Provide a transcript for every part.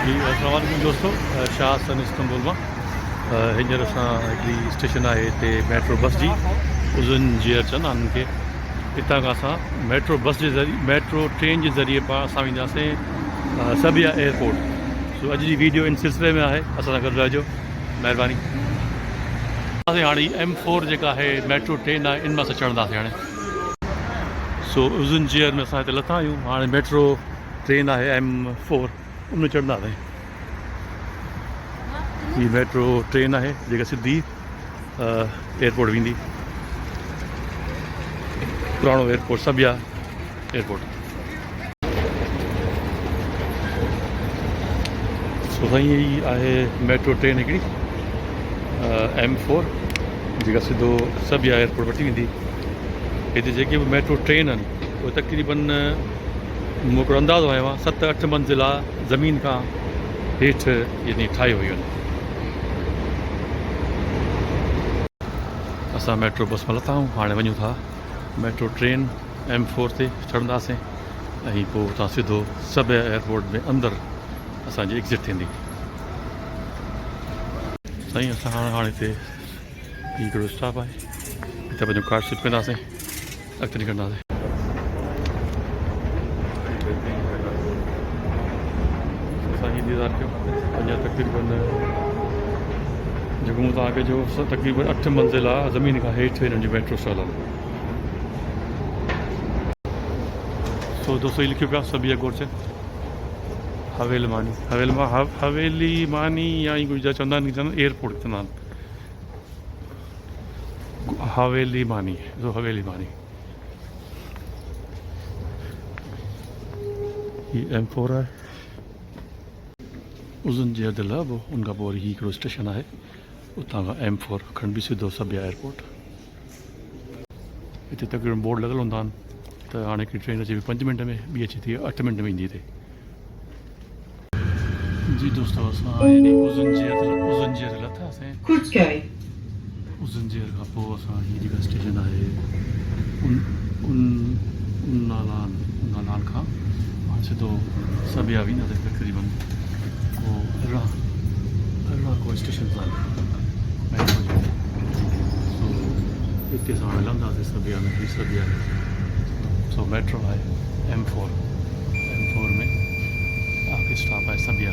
अस्सलाम वालेकुम दोस्तों, शाह सन इस्तांबुल में हींअर असां हिकिड़ी स्टेशन आहे हिते मेट्रो बस जी उज़ुनजइर चवंदा आहिनि उनखे। हितां खां असां मेट्रो बस जे ज़रिए मेट्रो ट्रेन जे ज़रिए पाण असां वेंदासीं सबिया एयरपोर्ट। सो अॼु जी वीडियो इन सिलसिले में आहे, असां सां गॾु रहिजो, महिरबानी। हाणे M4 जेका आहे मेट्रो ट्रेन आहे, इन मां असां चढ़ंदासीं हाणे। सो उज़ुनजइर में असां हिते लथा आहियूं, हाणे मेट्रो ट्रेन आहे M4, उनमें चढ़ंदासीं। ही मेट्रो ट्रेन है जेका सिद्धी एयरपोर्ट वेंदी, पुराणो एयरपोर्ट सबिया एयरपोर्ट। सो साईं ही आहे मेट्रो ट्रेन हिकिड़ी M4 जेका सिधो सबिया एयरपोर्ट वठी वेंदी। हिते जेके बि मेट्रो ट्रेन आहिनि उहे तक़रीबन मूं हिकिड़ो अंदाज़ो आयो आहे 7-8 मंज़िला ज़मीन खां हेठि यानी ठाही हुयूं आहिनि। असां मेट्रो बस में लथा आहियूं, हाणे वञूं था मेट्रो ट्रेन M4 ते चढ़ंदासीं ऐं पोइ उतां सिधो सबिया एयरपोर्ट में अंदरि असांजी एग्ज़िट थींदी। साईं असां हाणे हिते हिकिड़ो स्टॉप आहे, हिते पंहिंजो कार्ड स्विप कंदासीं, अॻिते निकिरंदासीं। असां इंतज़ारु कयो, अञा तक़रीबन जेको मूं तव्हांखे जो तक़रीबन 8 मंज़िला ज़मीन खां हेठि हिननि जी मेट्रो स्टॉल आहे। सो दोस्तों ही लिखियो पिया सबिया गोक्चन हवेली मानी, हवेली मानी या ई कुझु चवंदा आहिनि, एयरपोर्ट चवंदा आहिनि हवेली मानी। सो हवेली मानी ही M4 है उज़ुनजइर दिल आहे पोइ उनखां पोइ वरी हिकिड़ो स्टेशन आहे, उतां खां M4 खण बि सिधो सबिया एयरपोर्ट। हिते तक़रीबन बोर्ड लॻल हूंदा आहिनि त हाणे हिकिड़ी ट्रेन अचे 5 मिंट में, ॿी अचे थी 8 मिंट में ईंदी हिते। जी दोस्तों असां उज़ुनजइर लथासीं। उज़ुनजइर खां पोइ असां हीअ जेका स्टेशन आहे उनालान खां सिधो सबिया वेंदासीं। तक़रीबन अरिड़हं को स्टेशन आहिनि मेट्रो जो। सो हिते असां हाणे लहंदासीं सबिया में, सबिया में। सो मेट्रो आहे M4 में आखिरी स्टॉप आहे सबिया।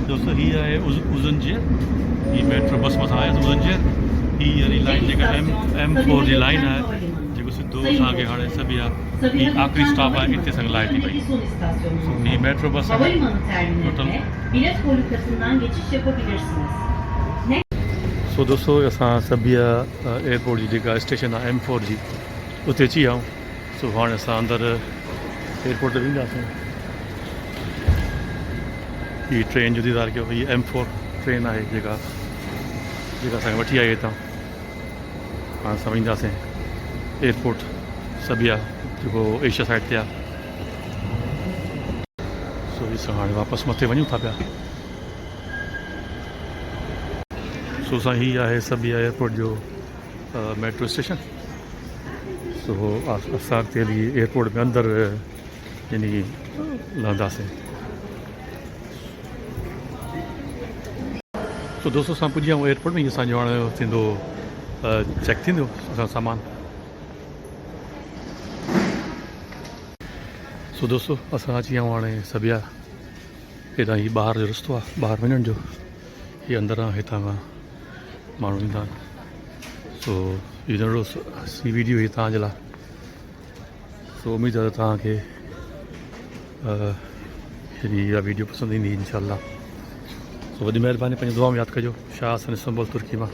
दोस्तों ही आहे उज़ुनजइर, ही मेट्रो बस मथां आहे उज़ुनजइर। ही वारी लाइन जेका M4 जी लाइन आहे जेको सिधो असांखे हाणे सबिया ही आखिरी स्टॉप आहे, हिते असांखे लाहे थी पई। ही मेट्रो बस आहे टोटल। सो दोस्तों असां सबिया एयरपोर्ट जी जेका स्टेशन आहे M4 जी उते अची विया आहियूं। सो हाणे असां अंदरि एयरपोर्ट ते वेंदासीं। ही ट्रेन जो इंतज़ारु कयो, ही M4 ट्रेन आहे जेका असांखे वठी आई हितां। हाणे असां वेंदासीं एयरपोर्ट सबिया जेको एशिया साइड ते आहे। सो असां हाणे वापसि मथे वञूं था पिया। सो असां ही आहे सबिया एयरपोर्ट जो मेट्रो स्टेशन। सो असां अॻिते बि एयरपोर्ट में अंदरि यानी लहंदासीं। सो दोस्तों असां पुॼी विया आहियूं एयरपोर्ट में। असांजो हाणे थींदो चेक थींदो असां सामान। सो दोस्तों असां अची विया आहियूं हाणे सबिया। हितां ही ॿाहिरि जो रस्तो आहे, ॿाहिरि वञण जो। हीअ अंदरां हितां खां माण्हू ईंदा आहिनि। सो हीअ ॾाढो सी वीडियो ही तव्हांजे लाइ। सो उमेदु आहे त तव्हांखे इहा वीडियो पसंदि ईंदी इंशाअल्लाह। सो वॾी महिरबानी, पंहिंजी दुआ में यादि कजो। शाह सन इस्तांबुल तुर्की मां।